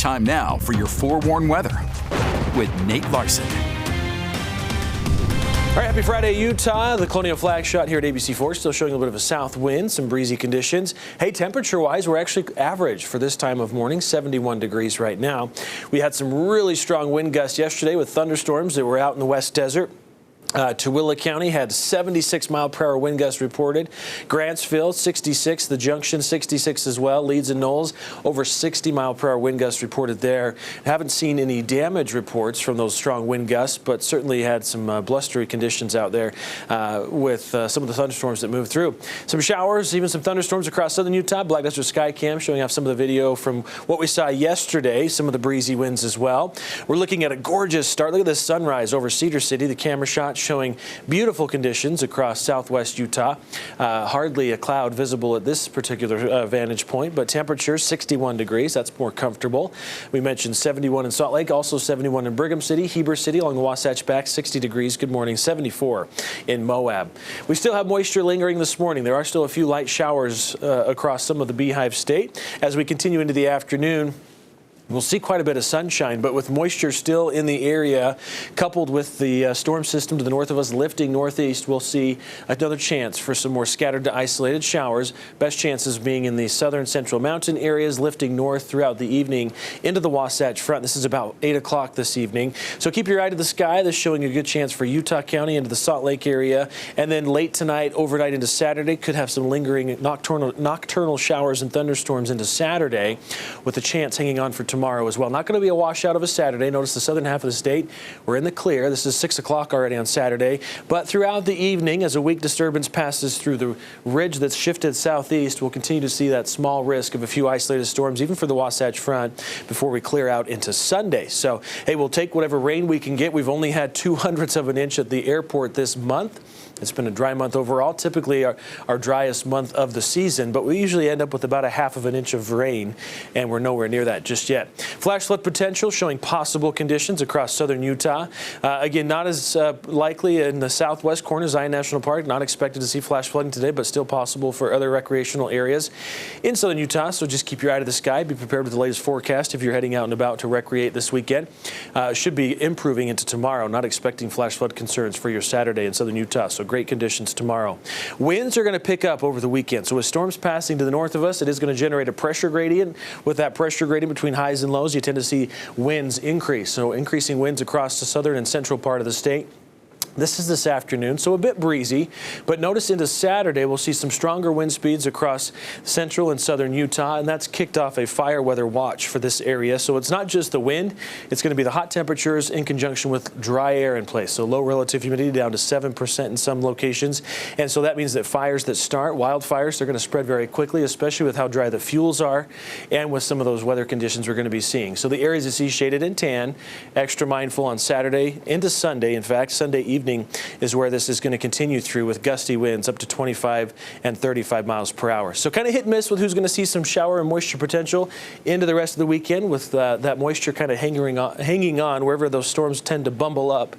Time now for your forewarned weather with Nate Larson. All right, happy Friday, Utah. The Colonial Flag shot here at ABC4, still showing a little bit of a south wind, some breezy conditions. Hey, temperature-wise, we're actually average for this time of morning, 71 degrees right now. We had some really strong wind gusts yesterday with thunderstorms that were out in the West Desert. Tooele County had 76-mile-per-hour wind gusts reported. Grantsville, 66. The Junction, 66 as well. Leeds and Knowles, over 60-mile-per-hour wind gusts reported there. Haven't seen any damage reports from those strong wind gusts, but certainly had some blustery conditions out there with some of the thunderstorms that moved through. Some showers, even some thunderstorms across southern Utah. Black Desert Sky Cam showing off some of the video from what we saw yesterday, some of the breezy winds as well. We're looking at a gorgeous start. Look at this sunrise over Cedar City. The camera shot showing beautiful conditions across southwest Utah. Hardly a cloud visible at this particular vantage point, but temperatures 61 degrees. That's more comfortable. We mentioned 71 in Salt Lake, also 71 in Brigham City, Heber City along the Wasatch Back, 60 degrees. Good morning, 74 in Moab. We still have moisture lingering this morning. There are still a few light showers across some of the Beehive State. As we continue into the afternoon, we'll see quite a bit of sunshine, but with moisture still in the area, coupled with the storm system to the north of us lifting northeast, we'll see another chance for some more scattered to isolated showers. Best chances being in the southern central mountain areas, lifting north throughout the evening into the Wasatch Front. This is about 8 o'clock this evening. So keep your eye to the sky. This is showing a good chance for Utah County into the Salt Lake area. And then late tonight, overnight into Saturday, could have some lingering nocturnal showers and thunderstorms into Saturday, with a chance hanging on for tomorrow as well. Not going to be a washout of a Saturday. Notice the southern half of the state, we're in the clear. This is 6 o'clock already on Saturday. But throughout the evening, as a weak disturbance passes through the ridge that's shifted southeast, we'll continue to see that small risk of a few isolated storms, even for the Wasatch Front, before we clear out into Sunday. So, hey, we'll take whatever rain we can get. We've only had 0.02 of an inch at the airport this month. It's been a dry month overall, typically our driest month of the season, but we usually end up with about 1/2 inch of rain, and we're nowhere near that just yet. Flash flood potential showing possible conditions across southern Utah. Again, not as likely in the southwest corner, Zion National Park. Not expected to see flash flooding today, but still possible for other recreational areas in southern Utah. So just keep your eye to the sky. Be prepared with the latest forecast if you're heading out and about to recreate this weekend. Should be improving into tomorrow. Not expecting flash flood concerns for your Saturday in southern Utah. So great conditions tomorrow. Winds are going to pick up over the weekend. So with storms passing to the north of us, it is going to generate a pressure gradient. With that pressure gradient between highs and lows, you tend to see winds increase. So increasing winds across the southern and central part of the state. This is this afternoon, so a bit breezy, but notice into Saturday we'll see some stronger wind speeds across central and southern Utah, and that's kicked off a fire weather watch for this area. So it's not just the wind, it's going to be the hot temperatures in conjunction with dry air in place. So low relative humidity down to 7% in some locations, and so that means that fires that start, wildfires, they're going to spread very quickly, especially with how dry the fuels are and with some of those weather conditions we're going to be seeing. So the areas you see shaded in tan, extra mindful on Saturday into Sunday. In fact, Sunday evening is where this is going to continue through with gusty winds up to 25 and 35 miles per hour. So kind of hit and miss with who's going to see some shower and moisture potential into the rest of the weekend, with that moisture kind of hanging on wherever those storms tend to bubble up.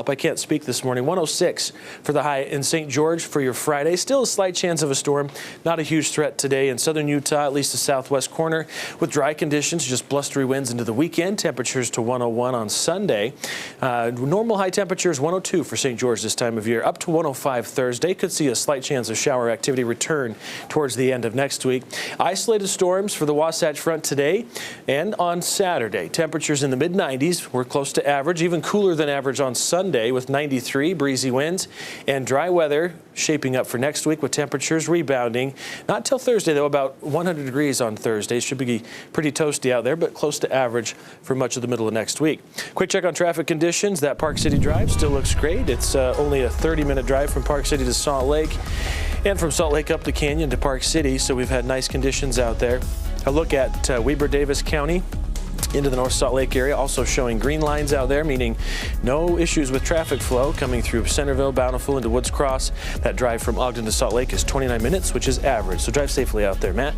I can't speak this morning. 106 for the high in St. George for your Friday. Still a slight chance of a storm. Not a huge threat today in southern Utah, at least the southwest corner, with dry conditions, just blustery winds into the weekend. Temperatures to 101 on Sunday. Normal high temperatures 102 for St. George this time of year, up to 105 Thursday. Could see a slight chance of shower activity return towards the end of next week. Isolated storms for the Wasatch Front today and on Saturday. Temperatures in the mid-90s. We're close to average, even cooler than average on Sunday with 93, breezy winds, and dry weather shaping up for next week with temperatures rebounding. Not till Thursday, though, about 100 degrees on Thursday. Should be pretty toasty out there, but close to average for much of the middle of next week. Quick check on traffic conditions. That Park City drive still looks great. It's only a 30-minute drive from Park City to Salt Lake, and from Salt Lake up the canyon to Park City, so we've had nice conditions out there. A look at Weber-Davis County into the North Salt Lake area, also showing green lines out there, meaning no issues with traffic flow coming through Centerville, Bountiful into Woods Cross. That drive from Ogden to Salt Lake is 29 minutes, which is average. So drive safely out there, Matt.